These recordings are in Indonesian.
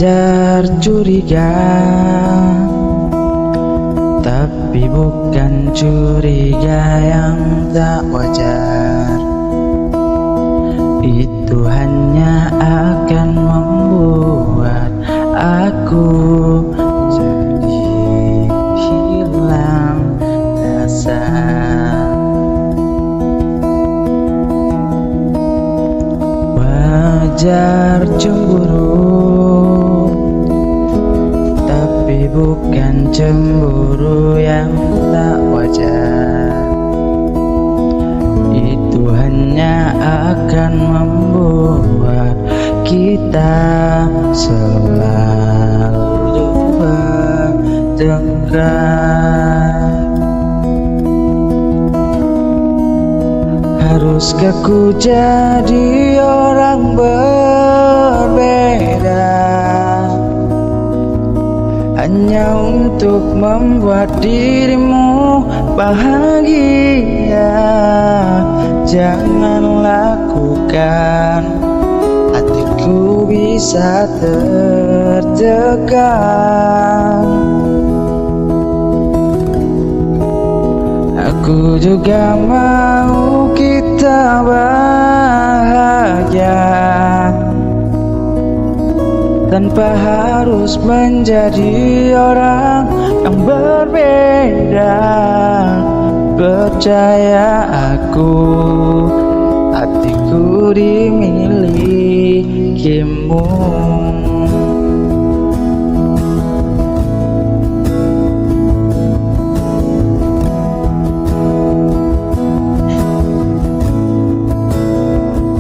Wajar curiga, tapi bukan curiga yang tak wajar. Itu hanya akan membuat aku jadi hilang rasa. Wajar cemburu, tapi bukan cemburu yang tak wajar. Itu hanya akan membuat kita selalu bertengkar. Haruskah ku jadi orang berbeda hanya untuk membuat dirimu bahagia? Jangan lakukan, hatiku bisa tertekan. Aku juga mau kita bahagia tanpa harus menjadi orang yang berbeda. Percaya aku, hatiku dimilikimu.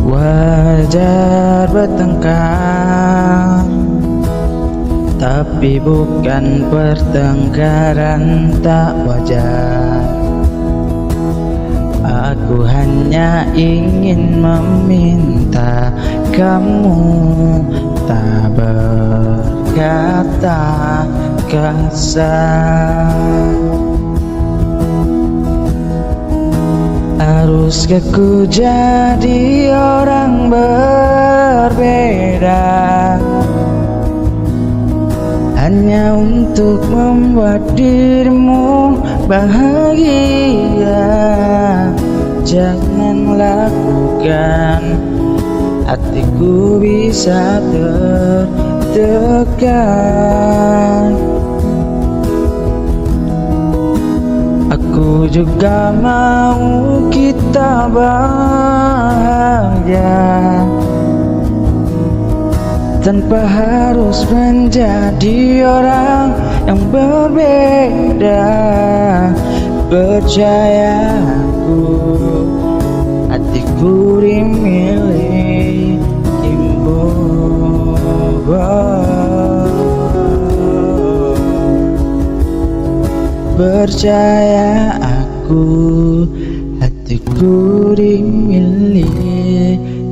Wajar bertengkar, tapi bukan pertengkaran tak wajar. Aku hanya ingin meminta kamu tak berkata kasar. Haruskah ku jadi orang berbeda hanya untuk membuat dirimu bahagia? Jangan lakukan, hatiku bisa tertekan. Aku juga mau kita bahagia tanpa harus menjadi orang yang berbeda. Percaya aku, hatiku dimilikimu. Percaya aku, hatiku dimilikimu.